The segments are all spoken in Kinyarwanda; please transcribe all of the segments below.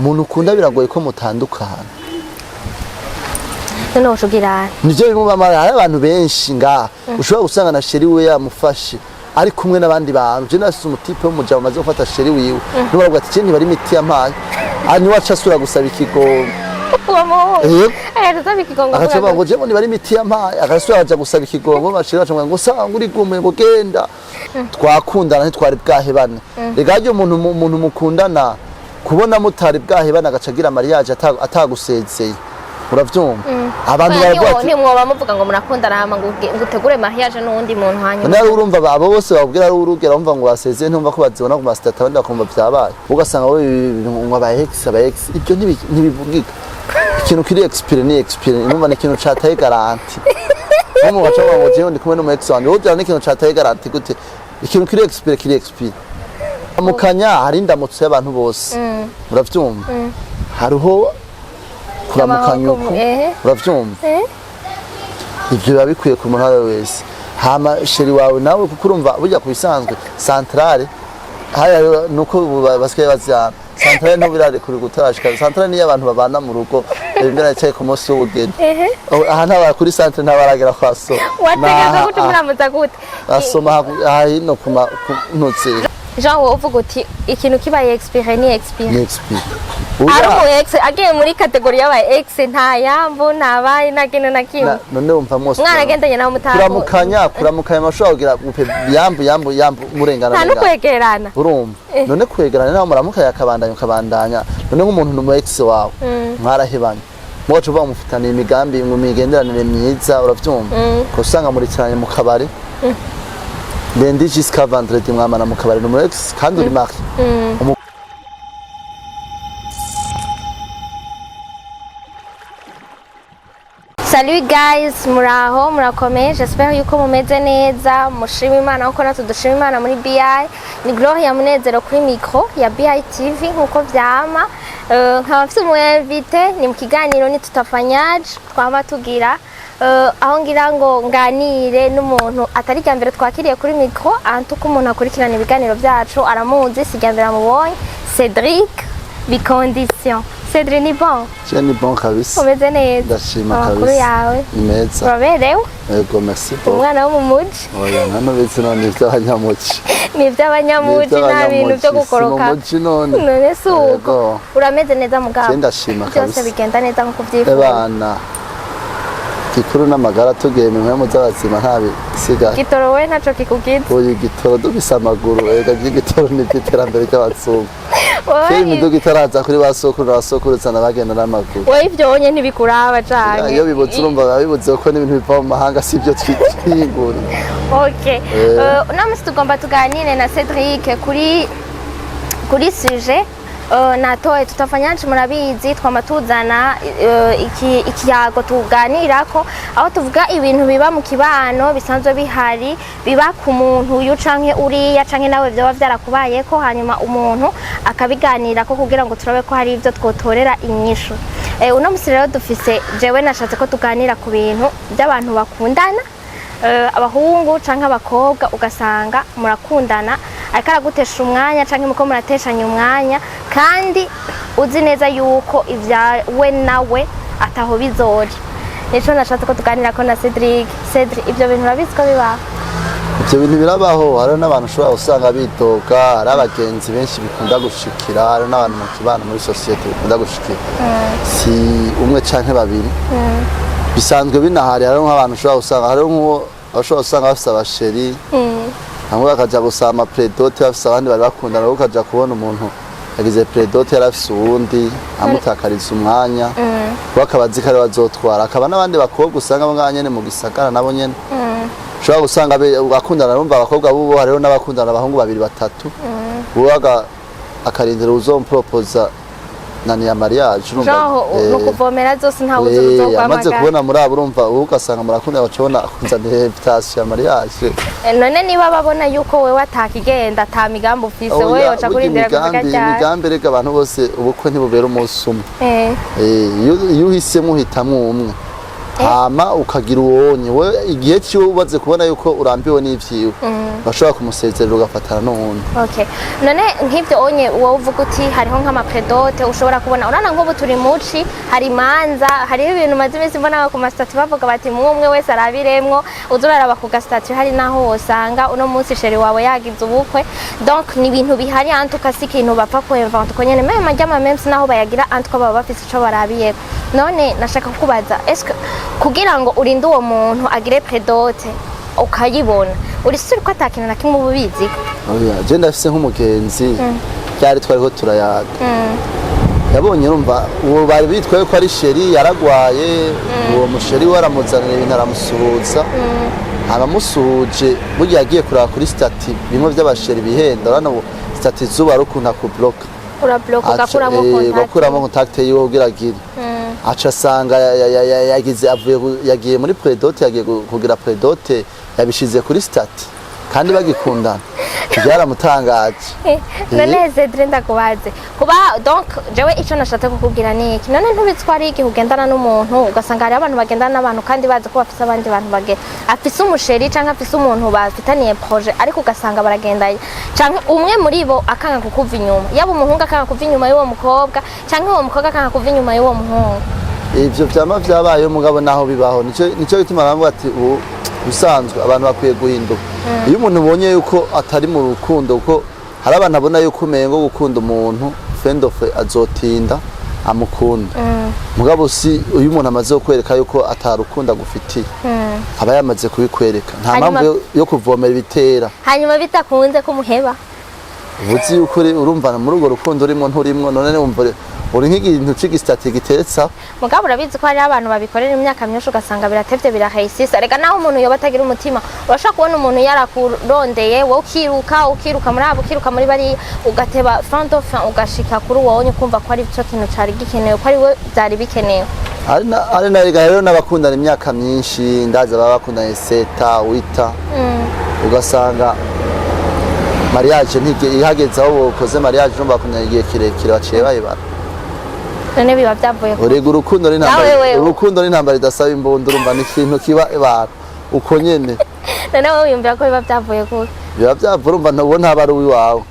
umuntu ukunda biragoye ko mutandukana none ushugira nivyo bimubamara hari abantu benshi nga ushobora gusanga na sheri we yamufashe ari kumwe n'abandi bantu je nasi umutipe w'umujabo maze gufata sheri wiwe n'ubwo ati cyeni bari imiti yampaye ani waca asura gusaba ikigongo akavuga ngo je bari imiti yampaye agasura aja gusaba ikigongo bashira baca ngo sanga uri gume ngo genda twakundana ntitwari bwahebane regaje umuntu mukundana kubona mutari bwahebana agacagira mariage atagusezeye uravyumva abantu baragwa ni mwoba muvuga ngo murakundana hama ngo utegure mariage n'undi muntu hanyuma nawe urumva abo bose babwira ari urugera umva ngo basezeye ntumva ko bazibona ku mastata abandi bakumva byabaye ugasanga we ngo aba ex ibyo ntibivugika ikintu kiri experience numva ni ikintu cataye garanti umu baca ngo je ndi kumwe n'umu ex wanje wowe ni ikintu cataye garanti gute ikintu kiri experience mukanya hari indamutso y'abantu bose uravyumva hariho kuramukanya uko uravyumva ivyo biba bikwiye ku muntu wese hama sheri wawe nawe kuko urumva burya ku bisanzwe centrale haya nuko basigaye bazyana centrale no birare kuri gutashika centrale ni y'abantu babana mu rugo imbere cyaye ku munsi w'ubugeni aha ntabara kuri centrale ntabaragera kwaso wategeza gute muramuza gute asoma hino kuma ntutse Jean uvuga uti ikintu kibaye experience ari mu ex agiye muri kategori y'aba ex nta yambo nabaye nakintu nakimwe none umva mose mwaragendanye nawe mutaho kuramukanya mashobora kugira gupe yambo murengana nta no kwegerana urumva none kwegerana nawe muramukaya kabandanya none nk'umuntu no mu ex wawe mwarahebanye mwacu uva mufitaniye imigambi mu migenderanire myiza uravyumva ko usanga muri cyane mu kabari Lendi jusqu'à vendredi mwamana mu kabari no ex kandi uri marque Salut guys, muraho murakomeye, j'espère yuko mumeze neza, mushima Imana uko natwe dushima Imana muri BI. Ni Gloria Munezero kuri micro ya BI TV nkuko vyama. Nkaba mfite umu invité ni mu kiganiro ni tutafanyaje twama tugira aho ngira ngo nganire n'umuntu atari rya mbere twakiriye kuri micro antuko umuntu akurikirana ibiganiro byacu aramuzi sijya mbere amubonye Cédric Bicondition. Cédric ni bon? Je ni bon kabisa. Umeze neza. Ndashima kabisa. Amakuru yawe? Neza. Uraberewe? Yego merci beaucoup. Umwana wo mu muji? Oya nano bitse none by'abanyamuci. Ni by'abanyamuji nta bintu byo gukoroka. None suko. Urameze neza mugabo? Je ndashima kabisa. Byose bigenda neza nkuko byifuza. Ebana. Kikuru n'amagara tugeme mwe z'abazima ntabi siga. Gitoro we ntaco kikugize. Oya gitoro dubisa amaguru ega gitoro ni giterambere cy'abazungu. Kiri miduga itaraza kuri basokuru sana bagenda n'amaguru. Wowe ivyo onye ntibikuraba cyane. Iyo bibuze urumva bibuze ko n'ibintu biva mu mahanga sivyo twigura. Okay. Namusi tugomba tuganire na Cédric kuri sujet natoye tutafanyaje murabizi twama tuzana ikiyago tuganirako aho tuvuga ibintu biba mu kibano bisanzwe bihari biba ku muntu uyu canke uriya canke nawe byo byarakubayeko hanyuma umuntu akabiganirako kugira ngo turabe ko hari ivyo twotorera inyishu. Uno musi rero dufise jewe nashatse ko tuganira ku bintu by'abantu bakundana abahungu canke abakobwa ugasanga murakundana ariko aragutesha umwanya canke muko murateshanya umwanya kandi uzi neza yuko ivyawe nawe ataho bizori. Nico nashatse ko tuganira ko na Cédric. Cédric ivyo bintu urabizi ko bibaho? Ivyo bintu birabaho hari n'abantu ushobora usanga bitoka hari abagenzi benshi bikunda gushikira hari n'abantu mu kibano muri societe bikunda gushikira si umwe canke babiri bisanzwe binahari hari nk'abantu ushobora usanga hari nk'uwo usanga bafise abasheri hamwe bakaja gusama predote bafise abandi bari bakundana ukaja kubona umuntu yagize predote yarafise uwundi amutakariza umwanya bakabazi kare bazotwara akaba n'abandi bakobwa usanga abo nganyene mu gisagara nabo nyene ushobora gusanga bakundana urumva abakobwa bubo hariho n'abakundana abahungu babiri batatu uwaga akarindira uzompropoza nani ya mariage urumva no kuvomera zose nta buzo bwo amaze kubona muri abo urumva ugasanga murakunda bacona kunzanira invitation ya mariage none niba babona yuko wewe atakigenda ata migambo ufise wewe yoca kurindira kuvuga cyane imigambi rega abantu bose ubukwe ntibubera umunsi umwe iyo uhisemo uhitamwe umwe hama ukagira uwonye we igihe cyo ubaze kubona yuko urambiwe n'ivyiwe bashobora kumusezerera ugafatana n'uwundi. Okay, none nk'ivyo onye wowe uvuga uti hariho nk'amapredote ushobora kubona urana nk'ubu turi muci hari imanza hariho ibintu maze iminsi mbona ku masitati bavuga bati umwe wese arabiremwo uzuraraba ku gasitati hari naho wosanga uno munsi sheri wawe yagize ubukwe donc ni ibintu bihari antuka si ikintu bapfa kuinventa uko nyene meme majama memes naho bayagira antuka baba bafise ico barabiye. None nashaka kubaza eske kugira ngo urinde uwo muntu agire predote ukayibona uri suri ko atakintu na kimwe ubizi oya je ndafise nk'umugenzi cyari twariho turayaga yabonye urumva uwo bari bitwaye ko ari sheri yaragwaye uwo musheri waramuzanira ibintu aramusuhuza aramusuhuje burya yagiye kuraba kuri stati bimwe by'abasheri bihenda urana stati zuba rukunta ku block urablock ugakuramo contact yiwe ugiragire aca asanga yagiye muri predote yagiye kugira predote yabishize kuri stati kandi bagikundana byaramutangaje. None Cedric ndakubaze kuba donc jewe ico nashatse kukubwira niki none ntubitswari igihe ugendana n'umuntu ugasanga hari abantu bagendana n'abantu kandi bazi ko bafise abandi bantu bage afise umusheri canke afise umuntu bafitaniye projet ariko ugasanga baragendanye canke umwe muri bo akanga kukuva inyuma yaba umuhungu akanga kuva inyuma y'uwo mukobwa canke uwo mukobwa akanga kuva inyuma y'uwo muhungu. Ivyo vyama vyabaye mugabo naho bibaho nico gituma bamwe ati usanzwe abantu bakwiye guhinduka. Iyo umuntu ubonye yuko atari mu rukundo uko hari abantu abona yuko umengo gukunda umuntu fendofe azotinda amukunda mugabo si uyu umuntu amaze kwereka yuko atarukunda gufitiye aba yamaze kubikwereka nta mpamvu yo kuvomera ibitera hanyuma bitakunze ko muheba ubuzi yuko urumva muri urwo rukundo urimo nturimwo none wumva uri nk'ikintu c'igistati giteretsa mugabo urabizi ko hari abantu babikorera imyaka myinshi ugasanga biratevye birahayisisa rega naho umuntu yoba atagira umutima urashaka kubona umuntu yarakurondeye wowe ukiruka muri abo ukiruka muri bari ugateba fin de fin ugashika kuri wowe ukumva ko ari cyo kintu cari gikenewe ko ari we byari bikenewe. Ari na rero n'abakundana imyaka myinshi ndaza baba bakundanye 7 8 ugasanga mariage ihageze aho bokoze mariage no bakundanye igihe kirekire baciye bayibara. None biba byavuye urega urukundo n'intambara idasaba imbunda urumva ni ikintu kiba ibara uko nyene. None wowe yumvira ko biba byavuye kuko biba byavuye urumva ntabona abari uwiwawe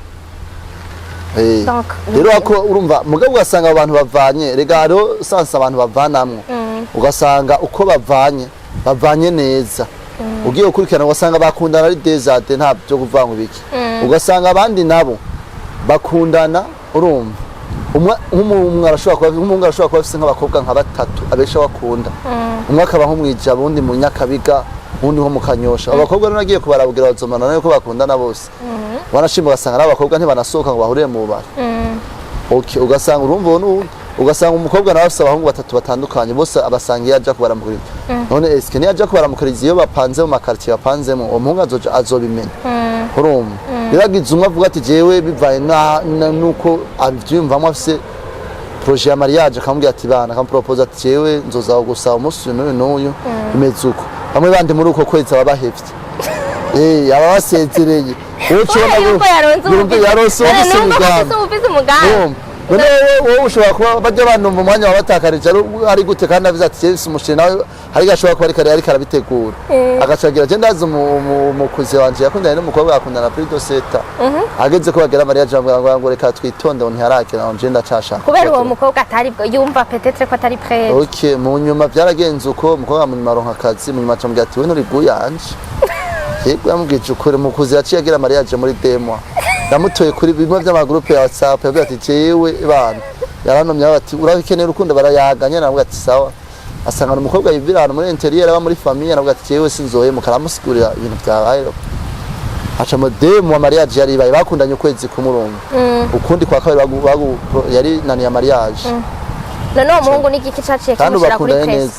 rero ako urumva mugabo ugasanga abantu bavanye rega hariho sansa abantu bavanamwo ugasanga uko bavanye neza ugiye gukurikirana ugasanga bakundana ari desade nta byo kuvanga ibiki ugasanga abandi nabo bakundana urumva umwe arashobora kuba afise nk'abakobwa nka batatu abesha bakunda umwe akaba nk'umwija undi mu Nyakabiga undi nko mu Kanyosha abakobwa rero nagiye kubarabugira bazomana nayo ko bakundana bose wanashimba ugasanga ari abakobwa ntibanasohoka ngo bahurire mu bubari okay ugasanga urumva ugasanga umukobwa nawe afise abahungu batatu batandukanye bose abasanga yaje kubaramukiriza none eske ni yaje kubaramukiriza iyo bapanze mu makartier bapanzemo uwo muhungu azobimenya urumva biragize umwe avuga ati jewe bivaye nuko avyumvamo afise projet ya mariage akamubwira ati bana akampropose ati jewe nzoza gusaba umunsi n'uyu imeze uko bamwe bandi muri uko kwezi aba bahevye aba basezereye yaronse umugambi wowe ushobora kuba bajya banumva umwanya wabatakarije ari gute kandi avuze ati Yesu umushira nawe hari gashobora kuba ariko arabitegura agacagira je ndazi umukuzi wanje yakundanye n'umukobwa yakundana pri doseta ageze ko bagera mariage ngo reka twitonde ngo ntiharakira ngo je ndacashaka kubera uwo mukobwa atari yumva peut-être ko atari prêt. Okay mu nyuma byaragenze uko umukobwa mu nyuma aronka akazi mu nyuma acambwira ati we nturiguyanje yego yamubwije ukuri umukuzi yaciye agira mariage muri demo yamutoye kuri bimwe by'amagroupe ya WhatsApp yavuga ati jewe bana yaranomye bati urabikenera urukundo barayaganya navuga ati sawa asanga umukobwa yivira hano muri interieur aba muri famille navuga ati jewe sinzoye mukaramusigurira ibintu byabaye aca mu demo wa mariage yari baye bakundanye ukwezi kumurunga ukundi kwa kabiri yari nani ya mariage none uwo muhungu ni igiki caciye kimushira kuri press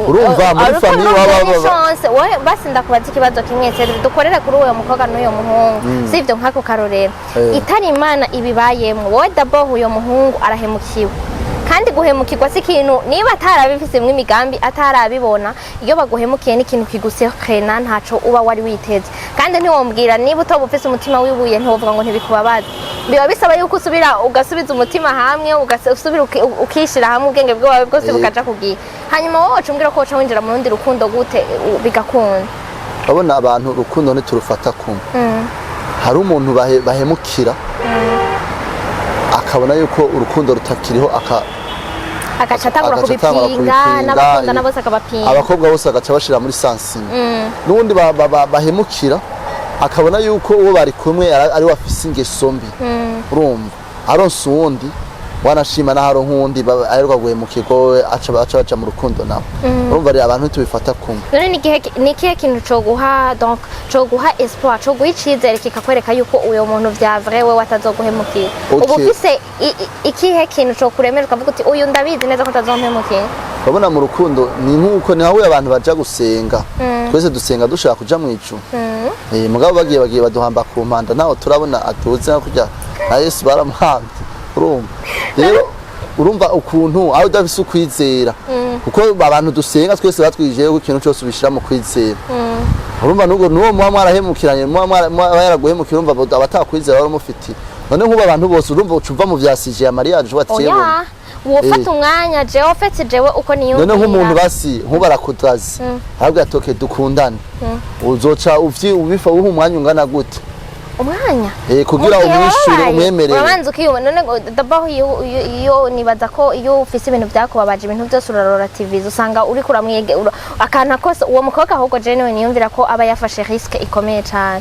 urumva muri famille wowe basi ndakubaza ikibazo kimwe dukorere kuri uwo mukobwa n'uyo muhungu sivyo nkako karorero itari imana ibibayemwo wowe d'abord uyo muhungu arahemukiwe kandi guhemukirwa si ikintu niba atarabifisemo imigambi atarabibona iyo baguhemukiye n'ikintu kigusekena ntaco uba wari witeze kandi ntiwombwira niba utoba ufise umutima wibuye ntiwovuga ngo ntibikubabaza biba bisaba yuko usubira ugasubiza umutima hamwe ugasubira ukishira hamwe ubwenge bwawe bwose bukaja kugiye hanyuma wowe ucumbwira ko uca winjira mu rundi rukundo gute bigakunda babona abantu urukundo ntiturufata kumwe hari umuntu bahemukira akabona yuko urukundo rutakiriho agaca atangura kubipinga n'abakundana bose akabapinga abakobwa bose agaca bashira muri sansini n'ubundi bahemukira akabona yuko uwo bari kumwe ari wafise ingeso mbi urumva aronse uwundi wanashima n'aharo nk'undi aheruka guhemukirwa we aca baca mu rukundo nawe urumva rero abantu ntitubifata kumwe none ni ikihe kintu coguha donc coguha espoir coguha icizere kikakwereka yuko uyo muntu vya vrai we watazoguhemukira ubu ufise ikihe kintu cokuremera ukavuga uti uyu ndabizi neza ko atazompemukira babona mu rukundo ni nk'uko ni hawe abantu baja gusenga twese dusenga dushaka kuja mu ijuru mugabo bagiye baduhamba ku mpanda naho turabona atuze nko kujya na Yesu baramuhambye urumva rero urumva ukuntu aho udafise ukwizera kuko abantu dusenga twese batwijeye ko ikintu cyose ubishira mu kwizera urumva n'uwo muba mwarahemukiranye muba yaraguhemukira urumva abatakwizera wari umufitiye none nk'ubu abantu bose urumva ucuva mu vyasije ya mariage watiye wofata umwanya jewe ofetse jewe uko niyumvira none nk'umuntu basi nk'ubarakudrazi ahubwo atoke dukundane uzoca ubifa uha umwanya ungana gute umwanya kugira umwishure umwemerere urabanza ukiyuma none dabaho iyo nibaza ko iyo ufise ibintu byakubabaje ibintu byose urarora TV usanga uri kuramwege akana kose uwo mukobwa ahubwo je niwe niyumvira ko aba yafashe risque ikomeye cyane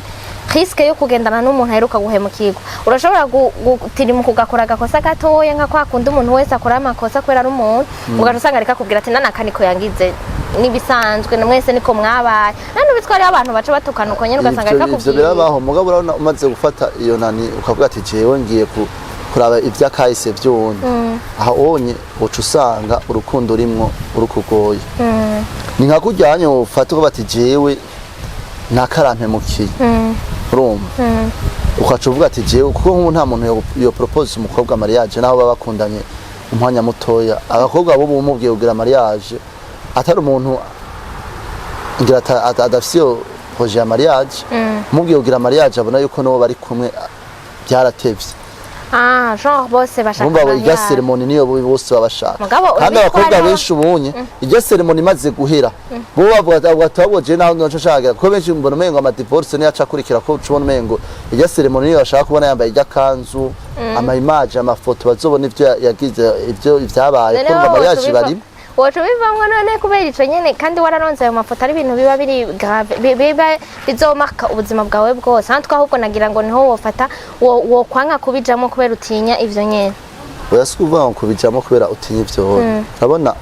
risque yo kugendana n'umuntu aheruka guhemukirwa urashobora gutirimuka ugakora agakosa gatoya nka kwa kundi umuntu wese akora amakosa kwera ari umuntu ugaca usanga areka kubwira ati nanakaniko yangize nibisanzwe mwese niko mwabaye none bitwari abantu baca batukana uko nyene ugasanga areka kubwira ivyo birabaho mugabo urabona umaze gufata iyo nani ukavuga ati jewe ngiye kuraba ivyakahise vy'uwundi aho onye uca usanga urukundo rimwo urukugoye ni nka kujyanye ufata uko bati jewe nakarampemukiye urumva ukaca uvuga ati jewe kuko nk'ubu nta muntu yo propose umukobwa mariage naho baba bakundanye umwanya mutoya abakobwa bo bumubwiye kugira mariage atari umuntu ngira adafise iyo projet ya mariage mubwiye kugira mariage abona yuko no bari kumwe byaratevye genre bose bashaka umva irya ceremony niyo bose babashaka kandi abakobwa benshi ubunye irya ceremony imaze guhera bo bavuga ati naho nco nshaka ko benshi mbona umengo ama divorce ne yacakurikira ko ucubona umengo irya ceremony niyo bashaka kubona yambaye irya kanzu ama image amafoto bazobona ivyo yagize ivyo vyabaye ko mariage bari wocu bivamwe none kubera ico nyene kandi wararonze ayo mafoto ari ibintu biba biri biba bizomaka ubuzima bwawe bwose hantwa ahubwo nagira ngo niho wofata wo kwanga kubijamo kubera utinya ivyo nyene oya sikuvuga ngo kubijamo kubera utinya ivyo urabona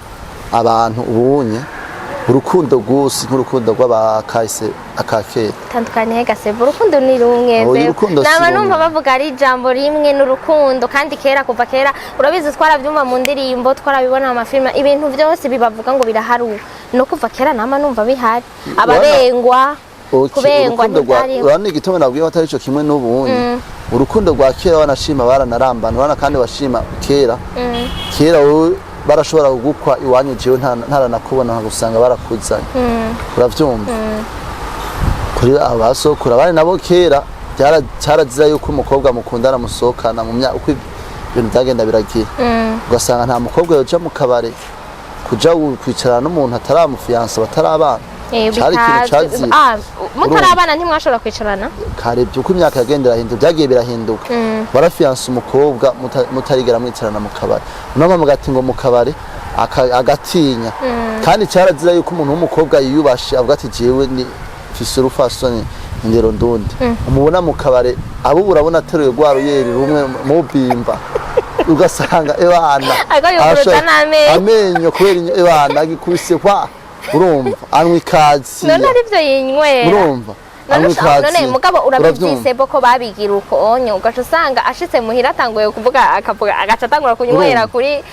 abantu ubunye urukundo rwose nk'urukundo rw'abakahise akakera tandukanye gasebo urukundo ni rumwe naba numva bavuga ari ijambo rimwe n'urukundo kandi kera kuva kera urabizi twaravyumva mu ndirimbo twarabibona mu mafilme ibintu byose bibavuga ngo biraharuka no kuva kera nama numva bihari ababengwa kubengwa ntibari urani igitome nabwiye atari ico kimwe n'ubunye urukundo rwa kera wanashima baranarambana urana kandi washima kera wowe barashobora kugukwa iwanyu jewe ntaranakubona nkagusanga barakuzanye uravyumva kuri abasokura bari nabo kera cyarazira yuko umukobwa mukundana musohokana mu myaka uko ibintu byagenda biragira ugasanga nta mukobwa yoja mu kabare kuja kwicarana n'umuntu ataramufiyansa batarabana cyari ikintu cazi mutarabana ntimwashobora kwicarana karebye uko imyaka yagendera hinduka byagiye birahinduka barafiyansa umukobwa mutarigera mwicarana mu kabare none mugati ngo mu kabare agatinya kandi cyarazira yuko umuntu w'umukobwa yiyubashe avuga ati jewe ni fise urufasoni indero ndundi umubona mu kabare abo urabona ateruye rwaruyeri rumwe mubimba ugasanga ebana amenyo kubera ebana agikubise kwa urumva anywa ikazi none arivyo yinywera urumva none mugabo urabyise boko babigira uko onye ugaca usanga ashitse muhira atanguye kuvuga agaca atangura kunywera kuri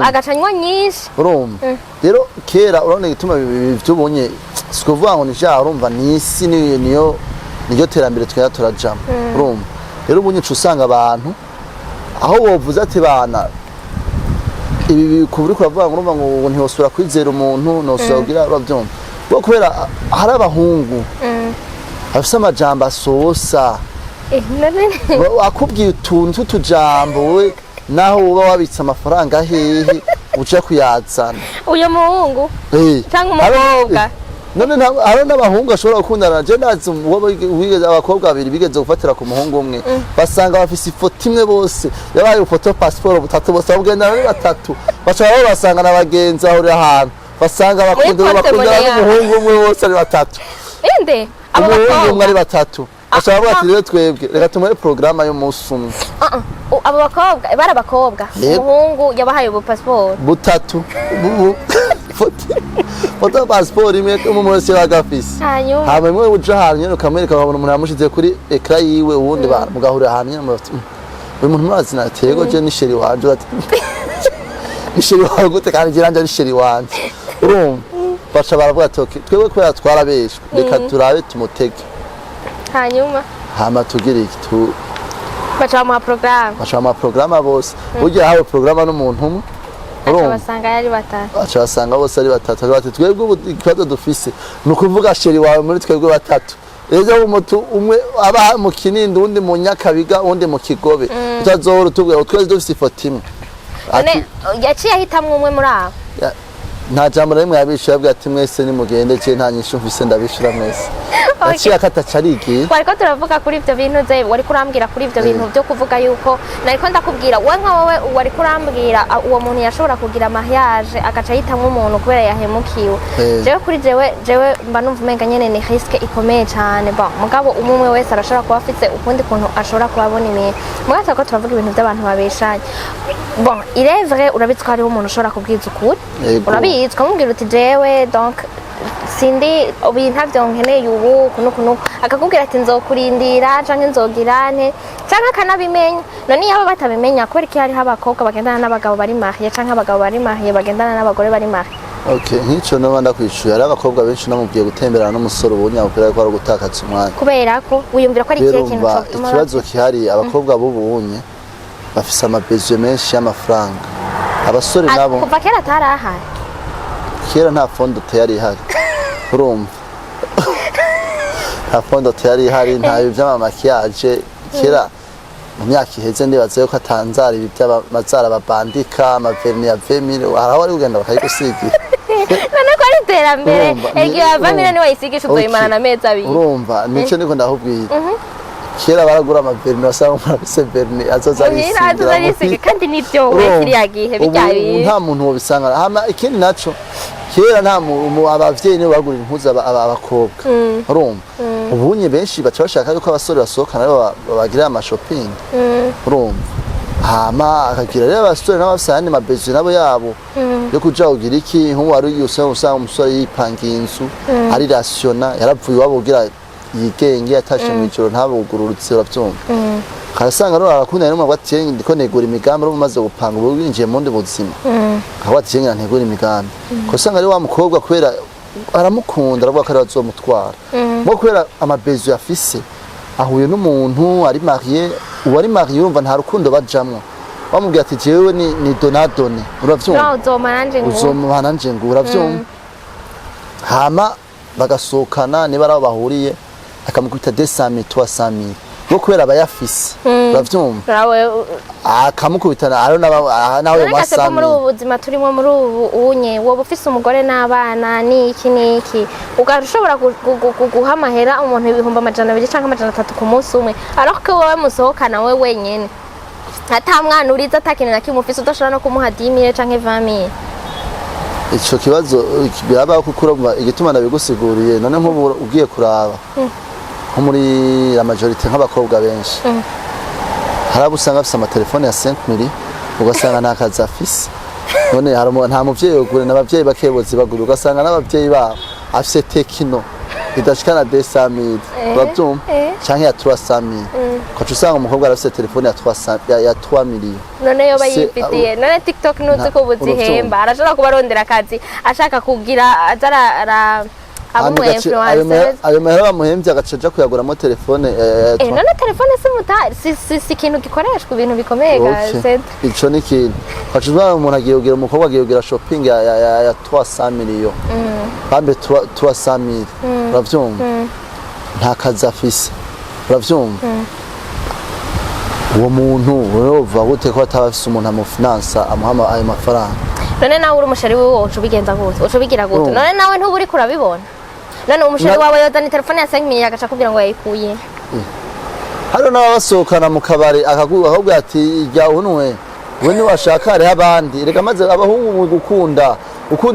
agaca anywa nyinshi urumva rero kera urabona igituma by'ubunye sikuvuga ngo nisha urumva nisi niyo terambere twaya turajamo urumva rero ubunye usanga abantu aho bovuze ati bana ibi kuburi kuravuga ngo urumva ngo ntihosura kwizera umuntu nosura kugira urabyumva bo kubera hari abahungu afise amajambo asosa akubwiye utuntu tw'utujambo we naho uba wabitse amafaranga hehe uca kuyazana uyo muhungu cyangwa umukobwa none hari n'abahungu ashobora gukundana je nazi abakobwa babiri bigeze gufatira ku muhungu umwe basanga bafise ifoto imwe bose yabaye ifoto passport butatu bose bagenda ari batatu baca basanga n'abagenzi aho ahantu basanga bakundana n'umuhungu umwe bose ari batatu inde umuhungu umwe ari batatu ashaka bati rero twebwe reka tumure programme yo musumwe abo bakobwa bara bakobwa umuhungu yabahaye ubu passport butatu foto passport imwe umumurese wagafise hama imwe uja ahantu nyene ukamwereka babona umuntu yamushize kuri ekra yiwe uwundi mugahurira ahantu nyene uyu muntu mwazi natego je ni sheri wanje ati ni sheri wawe gute kandi jiranje ni sheri wanje urumva baca baravuga ati twebwe kubera twarabeshwe reka turabe tumutege hama tugire iki baca mu programme bose burya hawe programme n'umuntu umwe aca basanga bose ari batatu bati twebwe ikibazo dufise ni ukuvuga sheri wawe muri twebwe batatu ejo umutu umwe aba mu Kinindi undi mu Nyakabiga undi mu Kigobe utazohora utubwira twese dufise ifoto imwe yaciye ahitamwe umwe muri abo nta jambo rimwe yabishuye yabwiye ati mwese nimugende je nta nyishu mfise ndabishura mwese yaciye akataca arigiye wariko turavuga kuri ivyo bintu ze wariko urambwira kuri ivyo bintu byo kuvuga yuko nariko ndakubwira we nka wowe wariko urambwira uwo muntu yashobora kugira mariage agaca yitamwe umuntu kubera yahemukiwe jewe kuri jewe mba numva umenga nyene ni risque ikomeye cyane bon mugabo umwe wese arashobora kuba afite ukundi kuntu ashobora kubabona ibintu mugabo ko turavuga ibintu by'abantu babeshanye bon il est vrai urabitswa hariho umuntu ushobora kubwiza ukuri urabizi ukamubwira uti jewe donc sindi ibintu ntavyo nkeneye ubu kuno akakubwira ati nzokurindira canke nzogirane canke akanabimenya none yaba batabimenya kubera ko hariho abakobwa bagendana n'abagabo bari mariye canke abagabo bari mariye bagendana n'abagore bari mariye nk'icyo niba ndakwishyuye hari abakobwa benshi namubwiye gutemberana n'umusore ubu nyakubera ko ari ugutakaza umwanya kubera ko wiyumvira ko ari ikihe kintu cyotuma ikibazo kihari abakobwa b'ubunye bafise amabezo menshi y'amafaranga abasore nabo kuva kera atarahari kera nta fondo yari ihari urumva nta fondo yari ihari nta by'amamakiyaje kera mu myaka iheze ndibaza yuko atanzara ibi by'amazara babandika amaverni ya vemire haraho ari kugenda bakayigusigira none ko ari iterambere igihe avamire niwe yisigisha uzoyimana na mezi abiri urumva nico niko ndahubwira kera baragura amaverni wasanga umuntu afise verni azoza arisigira kandi nivyo we kiriya gihe bijyaye nta muntu wobisanga hama ikindi naco kera nta abavyeyi nibo bagurira impuzu abakobwa urumva ubunye benshi baca bashaka yuko abasore basohokana bagira ama shopping urumva hama akagira rero abasore n'abafise ayandi mabezo nabo yabo yo kuja kugira iki nk'uwari usanga umusore yipangiye inzu ari rationa yaravuye iwabo kugira yigenge yatashe mu ijoro ntabugururutse uravyumva karasanga rero arakunda n'umwe ati ndiko negura imigambi ro maze gupanga ubu winjiye mu ndi buzima aho ati ngira ntegura imigambi ko sanga ari wa mukobwa kubera aramukunda aravuga ko ari bazomutwara mo kubera amabezo yafise ahuye n'umuntu ari marié uwari marié urumva nta rukundo bajamwo bamubwira ati jewe ni donadone uravyumva uzomana nje ngo uravyumva hama bagasohokana niba araho bahuriye akamukubita 200 300 bo kubera abayafise uravyumva akamukubitana aro nawe masami muri ubu buzima turimo muri ubu unye wowe ufise umugore n'abana niki ugarushobora guha amahera umuntu ibihumbi 200 canke 300 ku munsi umwe ariko ko wowe musohokana we wenyene ata mwana uriza atakintu na kimwe ufise udashobora no kumuha 10,000 canke 20,000 ico kibazo biraba kukurumva igituma nabigusiguriye none nk'ubu ugiye kuraba nko muri la majorité nk'abakobwa benshi harabu usanga afise amatelefone ya 5,000 ugasanga nta kazi afise none nta muvyeyi ugure n'abavyeyi bakebozi bagura ugasanga n'abavyeyi babo afise tekino idashikana 200,000 uravyumva canke ya 300,000 kwacu usanga umukobwa arafise telefone ya 3 million none yo bayifitiye none TikTok nuzi ko buzihemba arashobora kubarondera akazi ashaka kugira azara abu influencer ayo mahera bamuhembye agacaja kuyaguramo telefone none telefone si ikintu gikoreshwa ibintu bikomeye gaze ico ni kintu kwacu umuntu agiye kugira umukobwa agiye kugira shopping ya 300 million bambe 300,000 uravyumva nta kazi afise uravyumva uwo muntu wewe uva gute ko atabafise umuntu amufinansa amuha ayo mafaranga none nawe uri umusheri wiwe woca ubigenza gute woca ubigira gute none nawe ntuba uriko urabibona none umusheri wawe yozana telefone ya 5 million agaca kubwira ngo yayikuye hano n'abasohokana mu kabari akakubwira ati jya unwe we niwashaka hariho abandi reka maze abahungu mu gukunda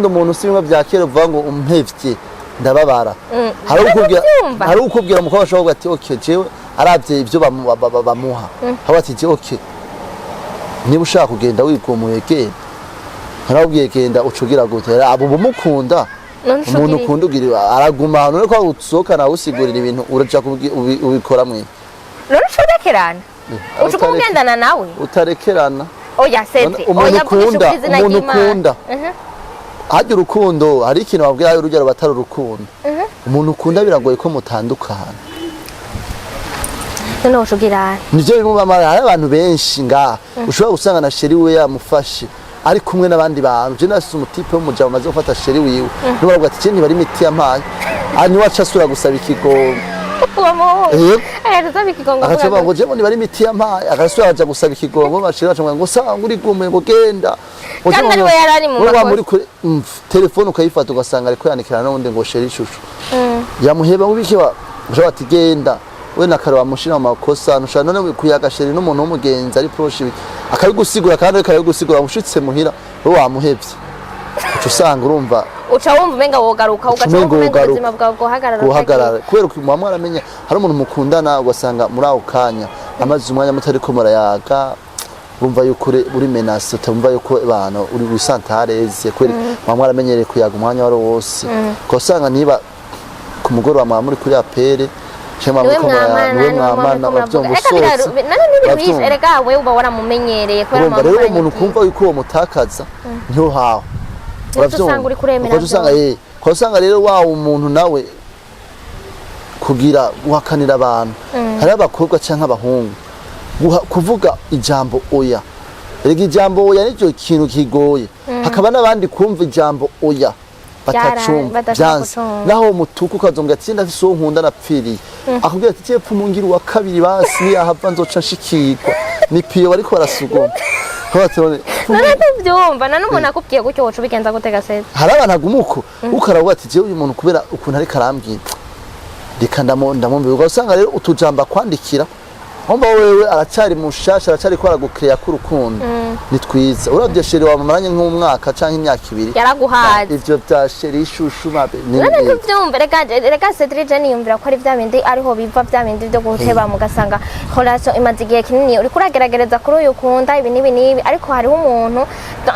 umuntu si bimwe bya kera uvuga ngo umpevye ndababara hari ukubwira umukobwa ashobora ati okay jewe aravye ivyo bamuha haba ati je okay niba ushaka kugenda wigumuye genda harabwiye genda ucugira gute abo bumukunda umuntu ukunda ugira araguma hano ko usohokana usigurira ibintu uraja ubikora mwe none ucurekerana ucukugendana nawe utarekerana oya sente oya umuntu ukunda hajya urukundo hari ikintu babwira urugero batari urukundo umuntu ukunda biragoye ko mutandukana none ucugira nivyo bimubamara hari abantu benshi ngaha ushobora gusanga na sheri we yamufashe ari kumwe n'abandi bantu je nasi umutipe w'umujabo maze gufata sheri wiwe n'ubwo ati je ntibari imiti yampaye ani waca asura gusaba ikigongo akavuga ngo je ntibari imiti yampaye agasura aja gusaba ikigongo bashira baca ngo sanga uri gume ngo genda kandi ari we yarari mu muri telefone ukayifata ugasanga ariko yanikira n'undi ngo sheri shushu yamuheba mu bikiba ushobora ati genda we nakaro amushira mu makosa nushana none kuyagasheri n'umuntu w'umugenzi ari proche akabigusigura kandi akabigusigura mushitse muhira we wamuhevye usanga urumva uca wumva umenga wogaruka ugaca umenga ubuzima bwawe guhagarara kubera ko mu mwaramenya hari umuntu mukundana ugasanga muri aho kanya amaze umwanya mutari ko murayaga urumva yuko uri menace utumva yuko abantu uri wisantareze kubera mu mwaramenyereye kuyaga umwanya wari wose ko usanga niba ku mugoroba mwa muri kuri apere niwe mwamana erega we uba waramumenyereye rero umuntu kumva yuko uwo mutakaza niho hawe usanga rero wa umuntu nawe kugira guhakanira abantu hari abakobwa cyangwa abahungu kuvuga ijambo oya erega ijambo oya nicyo kintu kigoye hakaba n'abandi kumva ijambo oya batacumva byanze naho mutuku ukazombwa ati ndafise uwo nkunda napfiriye akubwira ati cepfu mungira wa kabiri basi yahava nzoca nshikirwa ni piyo bariko barasuguma none tuvyumva none umuntu akubwiye gutyo woca ubigenza gutega sete hari abantu agumuko ukaravuga ati jewe uyu muntu kubera ukuntu ariko arambwira reka ndamumvira ugasanga rero utujamba kwandikira Homba wewe aracari mushasha aracari ko aragukreya ku rukundo ni twiza uravye sheri wa mamaranye nk'umwaka canke imyaka 2 yaraguhaze ivyo bya sheri ishushu mabe none tuvyumva reka Cedric niyumvira ko ari vya bindi ariho biva vya bindi byo guheba mugasanga relation imaze igihe kinini uri kurageragereza kuri uyu kunda ibi nibi ariko hariho umuntu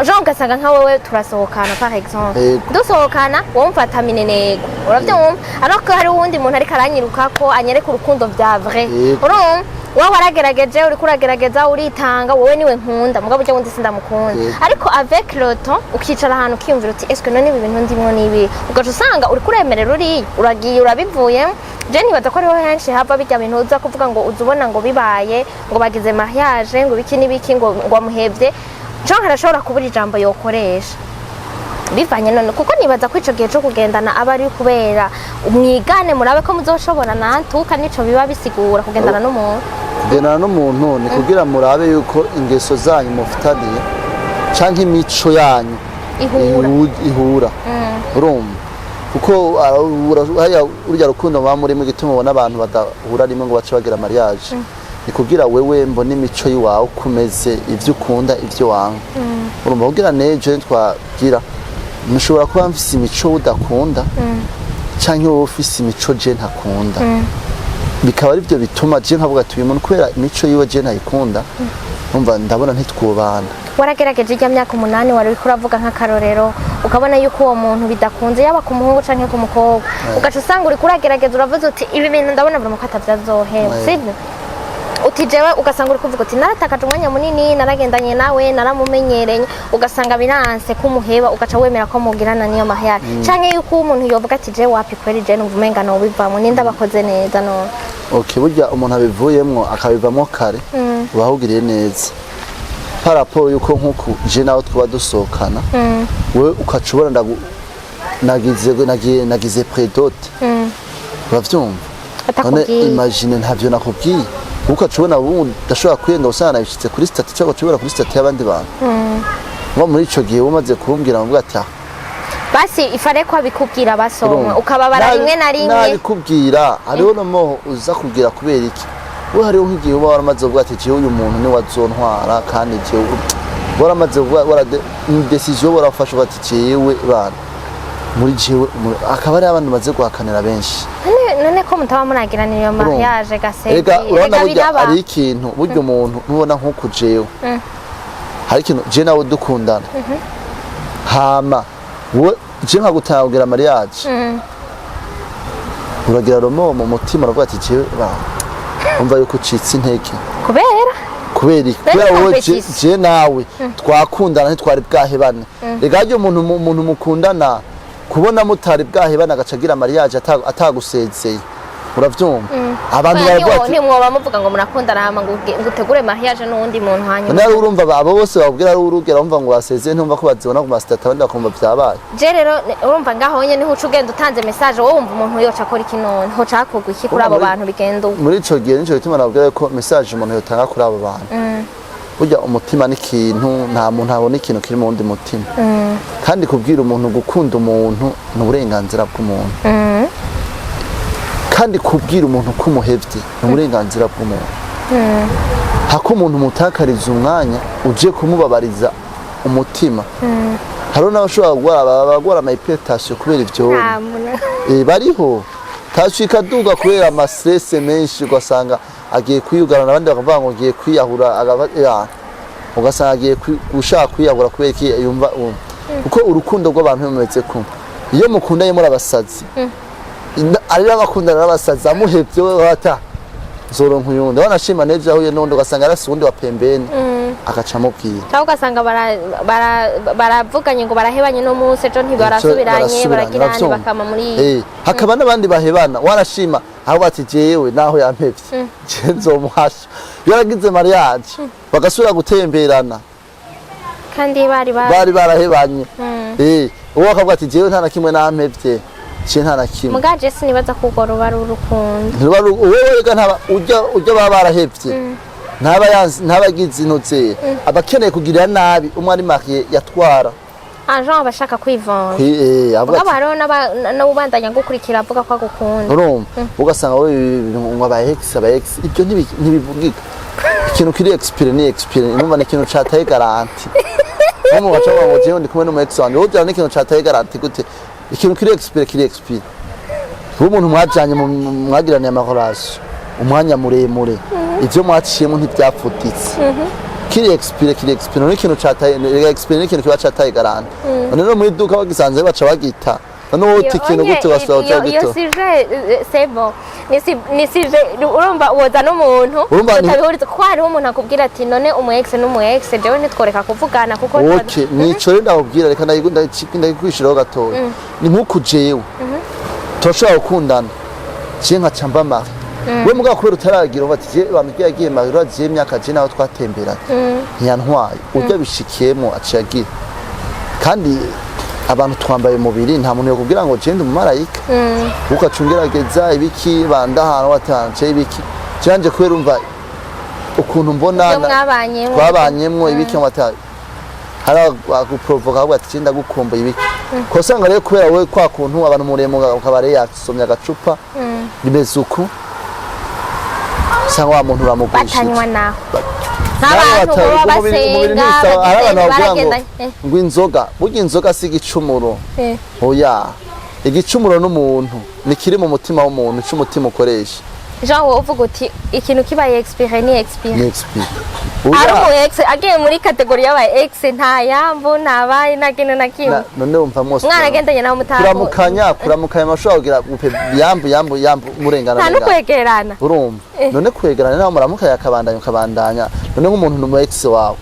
Jean ugasanga nka wewe turasohokana par exemple dusohokana wumfata minenego uravyumva ariko hari uwundi muntu ariko aranyiruka ko anyereka urukundo vya vrai urumva wawe waragerageje uri kuragerageza uritanga wowe niwe nkunda mugabo uje wundi sindamukunda ariko avec le temps ukicara ahantu ukiyumvira uti est-ce que none ibi bintu ndimwo nibi ugaca usanga uri kuremerera uri uragiye urabivuye je nibaza ko ariho henshi hava bijya bintu uza kuvuga ngo uzubona ngo bibaye ngo bagize mariage ngo biki nibiki ngo amuhevye Jean harashobora kubura ijambo yokoresha bivanye none kuko nibaza ko ico gihe cyo kugendana aba ari kubera umwigane murabe ko muzoshobora nantuka nico biba bisigura kugendana n'umuntu kugendana n'umuntu ni kugira murabe yuko ingeso zanyu mufitaniye canke imico yanyu ihura urumva kuko urya rukundo baba muri mu gituma ubona abantu badahura rimwe ngo bace bagira mariage ni kugira wewe mbona imico yiwawe kumeze ivyo ukunda ivyo wanga urumva kugira neje twagira mushobora kuba mfise imico udakunda canke wowe ufise imico je ntakunda bikaba ari byo bituma je nkavuga ati uyu muntu kubera imico yiwe je ntayikunda umva ndabona ntitwubana waragerageje ijya myaka 8 wari kuravuga nk'akarorero ukabona yuko uwo muntu bidakunze yaba ku muhungu canke ku mukobwa ugaca usanga uri kuragerageza uravuze uti ibi bintu ndabona buri mukata byazoheba sibyo uti jewe ugasanga uri kuvuga uti naratakaje umwanya munini naragendanye nawe naramumenyereye ugasanga biranse kumuheba ugaca wemera ko mugirana niyo mahya canke yuko umuntu yovuga ati jewe wapi kweri je numvumenga no bivamo ninda bakoze neza no okay burya umuntu abivuyemwo akabivamo kare bahugiriye neza parapo yuko nkuko je nawe twaba dusohokana we ukacubona nagize predote bavyumva none imagine ntavyo nakubwiye ukacubona ubu udashobora kwenda usana bishitse kuri statut cyangwa cubona kuri statut y'abandi bantu ngo muri ico gihe umaze kumbwira ngo ati basi ifare ko abikubwira basomwe ukababara rimwe na rimwe nabikubwira hariho no uza kubwira kubera iki we hariho nk'igihe uba waramaze kuvuga ati uyu muntu ni wazontwara kandi jewe waramaze kuvuga decision warafashe bati jewe bana muri jewe akaba ari abantu maze guhakanira benshi none ko mutaba muragiranira iyo mariage gaseke ega urabona ari ikintu buryo umuntu nubona nkuko jewe hari ikintu je nawe dukundana hama we je nkagutangira mariage uragira romo mu mutima uravuga ati jewe umva yuko ucitse intege kubera wowe je nawe twakundana ntitwari bwahebane rega ryo umuntu mukundana kubona mutari bwahebana agacagira mariage atagusezeye uravyumva abantu baravuga ati nimwoba muvuga ngo murakundana hama ngo utegure mariage n'undi muntu hanyuma nawe urumva abo bose babwira ari urugera umva ngo basezeye ntumva ko bazibona ku mastata abandi bakumva byabaye je rero urumva ngaho nyene niho ugenda utanze message wowe wumva umuntu yoca akora iki none ho cakogwa iki kuri abo bantu bigenda muri ico gihe nico gituma nabwira ko message umuntu yotanga kuri abo bantu burya umutima n'ikintu nta muntu abona ikintu kiri mu wundi mutima kandi kubwira umuntu gukunda umuntu ni uburenganzira bw'umuntu kandi kubwira umuntu ko umuhevye ni uburenganzira bw'umuntu hako umuntu mutakariza umwanya uje kumubabariza umutima hariho n'abashobora bagwara amahypertension kubera ivyo bariho tashu ikaduga kubera amastress menshi ugasanga agiye kwiyugarana abandi bakavuga ngo agiye kwiyahura ugasanga agiye gushaka kwiyahura kubera iki yumva kuko urukundo rw'abantu bimeze kumwe iyo mukundanye muri abasazi ari abakundana n'abasazi amuhevye wata zoronka uyundi wanashima neje ahuye n'undi ugasanga arasi uwundi wa pembeni agaca amubwira cyangwa ugasanga baravuganye ngo barahebanye no munsi ejo ntibarasubiranye baragirana bakama muri hakaba n'abandi bahebana wanashima aho bati jewe naho yampevye je nzomuhasha yaragize mariage bagasubira gutemberana kandi bari barahebanye uwo akavuga ati jewe nta na kimwe nampevye nta na kimwe mugaje sinibaza kuko ruba rurukundo wewe ntaba ujya baba barahevye ntabagize intoze abakeneye kugirira nabi umwe ari mariye yatwara Jean abashaka kwivanga avuga baro n'ubandanya gukurikira avuga ko agukunda urumva ugasanga we ngo aba ex ibyo ntibivugika ikintu kiri experience numva ni ikintu cataye garanti umu bacaba ngo je ndi kumwe n'umu ex wanje wogira n'ikintu cataye garanti gute ikintu kiri experience umuntu mwajanye mwagiraniye amakorasho umwanya muremure ivyo mwaciyemo ntibyapfutitse kiri experience n'ikintu cataye experience n'ikintu kiba cataye garanti none no mu iduka bagisanze baca bagita none wote ikintu gute wasohoza gito iyo sije sebo nisije urumva woza n'umuntu utabihuriza ko hariho umuntu akubwira ati none umu ex n'umu ex jewe ntitworeka kuvugana kuko okay nico rero ndabubwira reka ndakwishiraho gatoya ni nkuko jewe turashobora gukundana je nka camba mari we mugabo kubera utaragira bati je bamubwiye agiye mari uragiye imyaka je naho twatemberana ntiyantwaye ujya bishikiyemo aciyagira kandi abantu twambaye umubiri nta muntu yakubwira ngo je ndi umumarayika ukacungerageza ibiki banda ahantu watanje ibiki cyanje kubera umva ukuntu mbona twabanyemwo ibiki wataye hara guprovoka ahubwo ati cinda gukumbuye ibiki kosanga rero kubera we kwa kuntu abantu muremo ukabare yasomya agacupa rimeze uku sanga wa muntu uramugurisha batanywa naho n'abantu baba basenga ngo inzoga burya inzoga si igicumuro oya igicumuro n'umuntu nikiri mu mutima w'umuntu cy'umutima ukoresha Jean wo uvuga uti ikintu kibaye experience ari mu ex agiye muri kategori y'aba ex nta yambu nabaye nakintu nakimwe none umva mose mwaragendanye nawe mutako kuramukanya mashobora kugira gupe yambu murengana nta nukwegerana urumva none kwegerana naho muramukanya ukabandanya none nk'umuntu n'umu ex wawe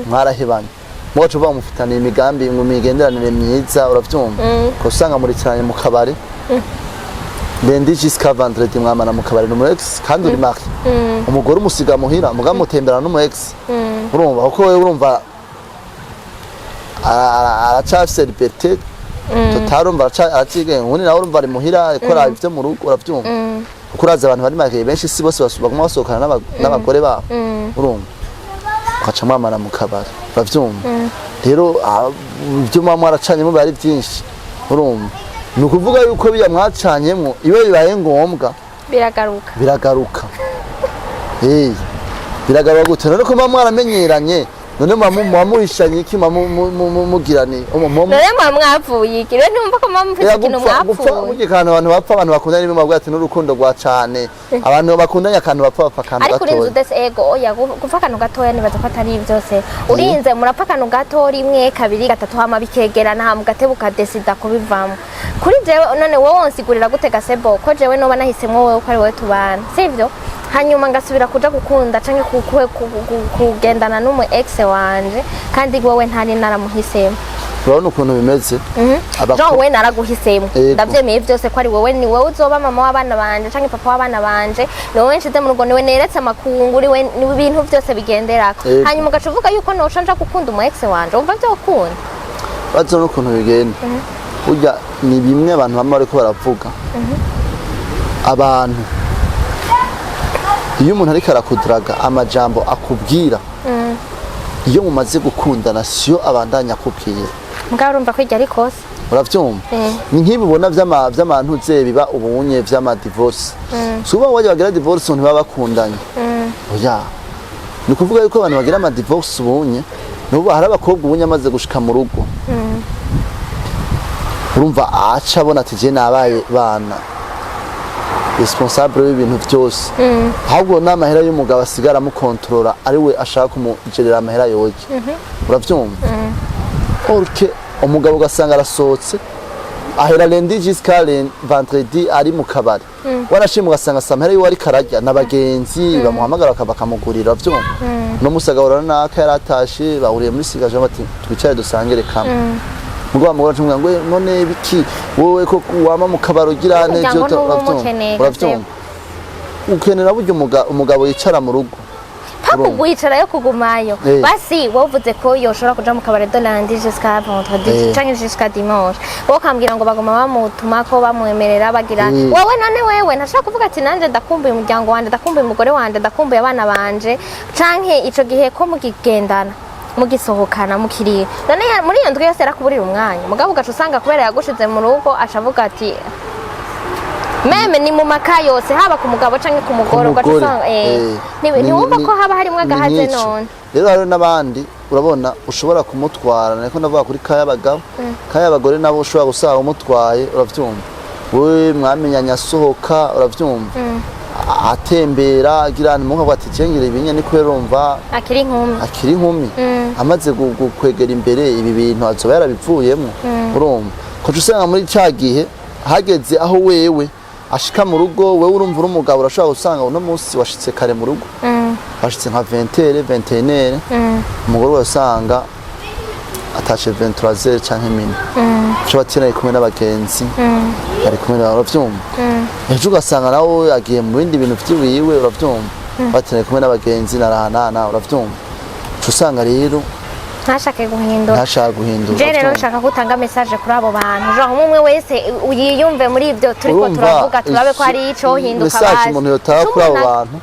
mwarahebanye mwacu uva mufitaniye imigambi ngo migenderanire myiza uravyumva ko usanga muri cyane mu kabari Lendi jusqu'à vendredi mwamana mu kabari n'umu ex kandi uri mari umugore umusiga muhira mugamutemberana n'umu ex urumva uko wewe urumva aracafise liberté total urumva aracige nkuni nawe urumva ari muhira ikora ivyo mu rugo uravyumva ukuraza abantu bari make benshi si bose baguma basohokana n'abagore babo urumva ukaca mwamara mu kabari uravyumva rero ibyo mama aracanyemo bari byinshi urumva ni ukuvuga yuko biya mwacanyemo iyo bibaye ngombwa biragaruka biragaruka gute none ko mama mwaramenyeranye none mama muhishanye iki mama mugirane none mama mwavuye iki rero numva ko mama mfite ikintu mwapfuye kandi abantu bapfa abantu bakundana n'ibyo mabwate n'urukundo rwa cane abantu bakundanya akantu bapfa akantu ariko urinze udese ego oya gupfa akantu gatoya nibaza ko atari byose urinze murapfa akantu gato rimwe kabiri gatatu hama bikegerana hama gatebuka desida kubivamo kuri jewe none wowe wonsigurira gute gasebo ko jewe noba nahisemwo wowe ko ari wowe tubana sivyo hanyuma ngasubira kuja gukunda canke kugendana n'umu ex wanje kandi wowe ntari naramuhisemo urabona ukuntu bimeze Jean we naraguhisemo ndavyemeye byose ko ari wowe ni wowe uzoba mama w'abana banje canke papa w'abana banje ni wowe nshize mu rugo niwe neretse amakungu ni ibintu byose bigenderako hanyuma ugacuvuga yuko noca nja gukunda umu ex wanje umva vyokunda bazo n'ukuntu bigenda burya ni bimwe abantu bamwe bariko baravuga abantu iyo umuntu ariko arakudaraga amajambo akubwira iyo mumaze gukundana siyo abandanya akubwira mbwa urumva ko iryo ari kose uravyumva ni nk'ibibona vy'amantuze biba ubunye vy'amadivorce suba waje bagira divorce umuntu baba bakundanye oya ni ukuvuga yuko abantu bagira amadivorce ubunye nubu hari abakobwa ubunye amaze gushika mu rugo urumva aca abona ati je nabaye bana responsable w'ibintu byose ahubwo n'amahera y'umugabo asigara amukontorora ari we ashaka kumugerera amahera yoge uravyumva orke umugabo ugasanga arasohotse ahera lundi jusqu'à vendredi ari mu kabari warashimwe ugasanga samahera yiwe ari karajya n'abagenzi bamuhamagara bakamugurira uravyumva no musagahora naka yaratashe bahuriye muri sigaje bati twicare dusangire kamwe mugwa mugora tumwe ngo none biki wowe ko wama mu kabaro girane byo uravyumva ukenera buryo umugabo yicara mu rugo pakugwicara yo kugumayo basi wovuze ko yoshora kuja mu kabare de lundi jusqu'à vendredi canke jusqu'à dimanche wo kambwira ngo bagoma bamutuma ko bamwemerera bagira wowe none wewe ntashaka kuvuga ati nanje ndakumbuye umuryango wanje ndakumbuye umugore wanje ndakumbuye abana banje canke ico gihe ko mugigendana mugisohokana mukiriye none muri iyo ndwi yose arakuburira umwanya mugabo ugaca usanga kubera yagushize mu rugo acavuga ati meme ni mu maka yose haba ku mugabo canke ku mugore ugaca usanga ntiwumva ko haba harimwo agahaze none rero hari n'abandi urabona ushobora kumutwara niko ndavuga kuri kayabagabo kayabagore nabo ushobora gusanga umutwaye uravyumva we mwamenyanya asohoka uravyumva atembera agira ntimuka ati cengere ibinye ni kwerumva akiri inkumi amaze kwegera imbere ibi bintu azoba yarabivuyemo urumva ko usanga muri cya gihe hageze aho wewe ashika mu rugo wewe urumva uri umugabo urashobora gusanga uno munsi washitse kare mu rugo washitse nka 20h 21h umugore wasanga atashe 23h canke mini cyo batina kumwe n'abagenzi ari kumwe n'abavyumva ejo ugasanga nawe agiye mu bindi bintu vy'iwiwe uravyumva batina kumwe n'abagenzi narahana uravyumva cyo usanga rero ntashaka guhindura je rero nshaka gutanga message kuri abo bantu jo umwe wese uyiyumve muri ibyo turiko turavuga turabe ko hari ico hinduka bazi message umuntu yotanga kuri abo bantu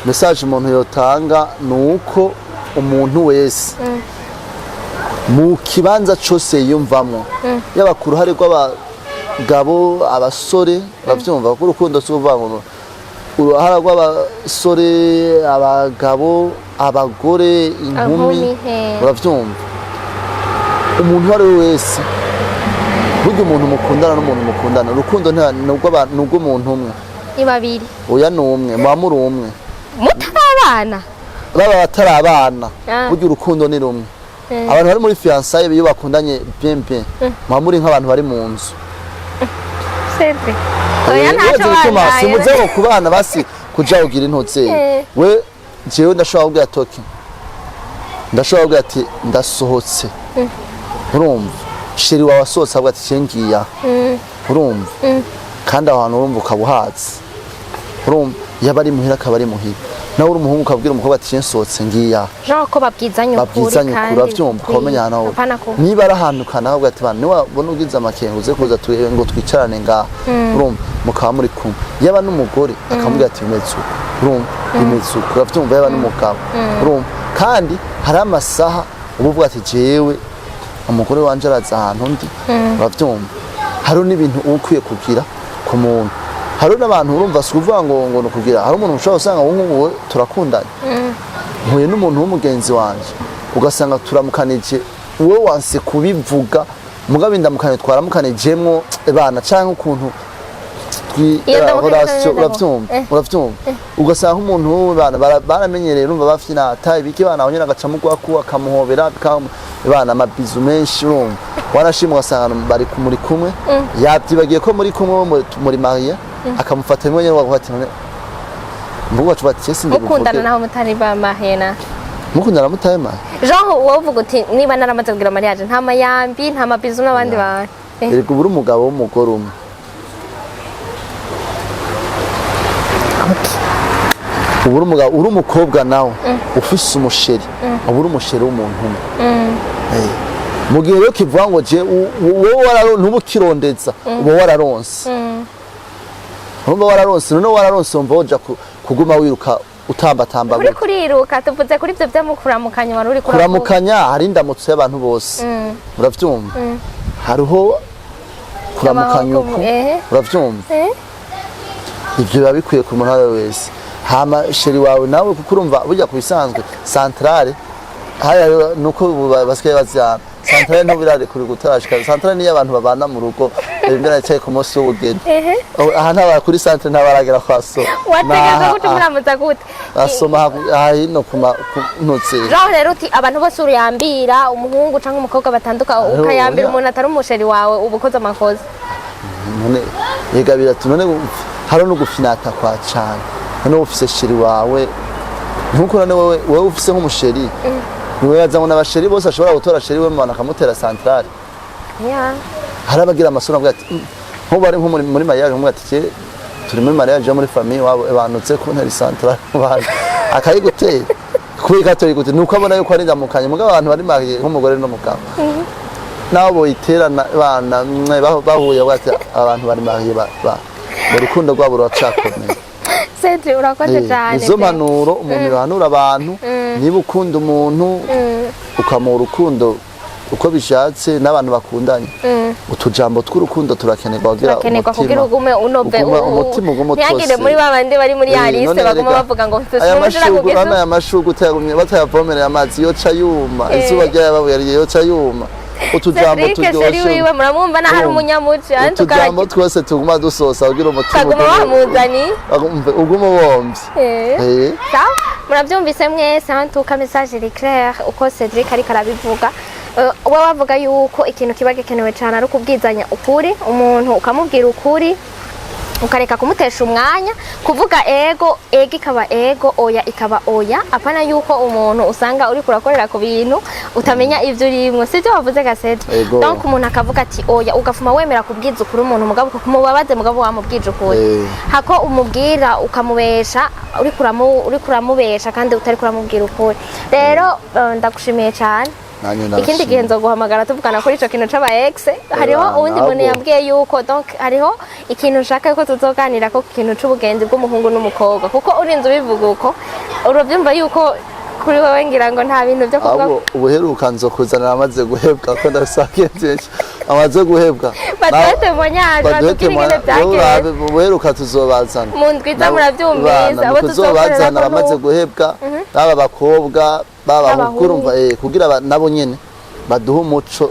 message umuntu yotanga nuko umuntu wese mu kibanza cyose yumvamo y'abakuru hari rw'abagabo abasore bavyumva ko urukundo s'uvuga uruhara rw'abasore abagabo abagore inkumi uravyumva umuntu wari wese burya umuntu mukundana n'umuntu mukundana urukundo nubwo umuntu umwe ni babiri oya n'umwe muri umwe mutarabana baba batarabana burya urukundo ni rumwe abantu bari muri fiançailles iyo bakundanye bien muri nk'abantu bari mu nzu sempre oya ntaco babaye simuze ngo kubana basi kuja ugira intotse we jewe ndashobora kubwira toki ndashobora kubwira ati ndasohotse urumva sheri wawe asohotse avuga ati cengiya urumva kandi aho hantu urumva ukabuhatse urumva yaba ari muhira akaba ari muhira nawe uri umuhungu ukabwira umukobwa ati nsohotse ngiya Jean ko babwizanye ukuri kandi uravyumva ukamenya nawe niba arahandukana ahubwo ati bana niba bona ugize amakenga uze kuza ngo twicarane nga urumva mukaba muri kumwe yaba n'umugore akamubwira ati bimeze uko urumva bimeze uko uravyumva yaba n'umugabo urumva kandi hari amasaha uvuga ati jewe umugore wanje araza ahantu ndi uravyumva hari n'ibintu ukwiye kugira ku muntu hari n'abantu urumva suvuga ngo no kugira hari umuntu ushobora usanga wowe turakundanye mpuye n'umuntu w'umugenzi wanje ugasanga turamukanije wowe wanse kubivuga mugabe ndamukane twaramukanijemwo bana canke ukuntu uravyumva ugasanga umuntu wowe bana baramenyereye urumva bafina ata ibiki bana abonyene agacamugwa ku akamuhobera bana amabizu menshi urumva warashimwe ugasanga bari muri kumwe yabyibagiye ko muri kumwe muri Maria akamufata imwe nyene waguhati none mvuga cyo bati cyese ndi mukundana naho mutari ba mahena mukundana mutayema Jean wovuga uti niba naramaze kugira mariage nta mayambi nta mabizu n'abandi bantu eriko buri umugabo w'umugore umwe uburi umugabo uri umukobwa nawe ufise umusheri uburi umusheri w'umuntu umwe mu gihe rero kivuga ngo je wowe ntubukirondeza uba wararonse urumva wararonse none wararonse umva woja kuguma wiruka utambatamba uri kuriruka tuvuze kuri ivyo byamukuramukanya wari uri kuramukanya hari indamutso y'abantu bose uravyumva hariho kuramukanya uko uravyumva ivyo biba bikwiye ku muntu wese hama sheri wawe nawe kuko urumva burya kubisanzwe centrale haya nuko basigaye bazyana centrale nto birare kuri gutarashika centrale ni abantu babana mu rugo imbere cyaye ku munsi w'ubugeni aha nta kuri centrale ntabaragera kwaso wategeka gute muramuza gute asoma hino kuma ntutse Jean rero uti abantu bose uruyambira umuhungu canke umukobwa batanduka ukayambira umuntu atari umusheri wawe ubukoze amakoza none yega biratunone haro no gufinata kwa cyane none ufise sheri wawe nkuko none wowe ufise nk'umusheri niwe yazango n'abasheri bose ashobora gutora sheri we mwana akamutera centrale harabagira amasura ngo ati nko bari nko muri mariage ngo ati turi muri mariage muri famille wabo banutse ku ntari centrale bana akayigutera kubika tori gute nuko abona yuko ari ndamukanye mugabo abantu bari mariage nk'umugore n'umugabo nabo boyiterana bana bahuye bati abantu bari mariage ba urukundo rwabo ruracakomeye Cedric urakoze cyane izo manuro umuntu yahanura abantu niba ukunda umuntu ukamuha urukundo uko bishatse n'abantu bakundanye utujambo tw'urukundo turakenerwa kugira ugume unove umutima ntiyagire muri babandi bari muri ya liste baguma bavuga ngo aya mashugu batayavomerera amazi yoca yuma izuba ryababuye yoca yuma utujambo turyoshye wiwe muramwumva na hari umunyamuci utujambo twose tuguma dusosa kugira umutima baguma bamuzani ugume womvye murabyumvise mwese antuka message iri claire uko Cedric ariko arabivuga we wavuga yuko ikintu kiba gikenewe cyane ari ukubwizanya ukuri umuntu ukamubwira ukuri ukareka kumutesha umwanya kuvuga ego ikaba ego oya ikaba oya apana yuko umuntu usanga uri kurakorera ku bintu utamenya ivyo urimwe sivyo wavuze gasete donc umuntu akavuga ati oya ugafuma wemera kubwiza ukuri umuntu mugabo kumubabaze mugabo wamubwije ukuri hako umubwira ukamubesha uri kuramubesha kandi utari kuramubwira ukuri rero ndagushimiye cyane ikindi gihe nzoguhamagara tuvugana kuri ico kintu c'aba ex hariho uwundi muntu yambwiye yuko donc hariho ikintu nshaka yuko tuzoganira ko kintu c'ubugenzi bw'umuhungu n'umukobwa kuko urinze ubivuga uko uravyumva yuko kuri wewe ngira ngo nta bintu byo kuvuga ubuheruka nzokuzanira amaze guhebwa ko ndasakenje amaze guhebwa badete monyaje batukirigene byake ubuheruka tuzobazana mu ndwiza muravyumvisa abo tuzobazana bamaze guhebwa baba bakobwa baba kurumva kugira nabo nyene baduha umuco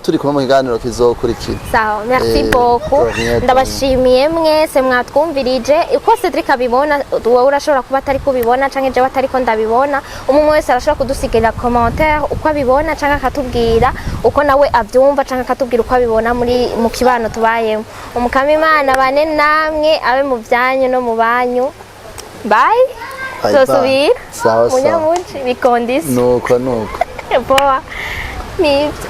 turi kumwe mu kiganiro kizokurikira sawa merci beaucoup ndabashimiye mwese mwatwumvirije uko Cedric abibona wowe urashobora kuba atari kubibona canke je batari ko ndabibona umwe wese arashobora kudusigira commentaire uko abibona canke akatubwira uko nawe avyumva canke akatubwira uko abibona mu kibano tubayemo umukama Imana bane namwe abe mu byanyu no mu banyu bye zosubira munyamuci bikondisi nuko boa nibyo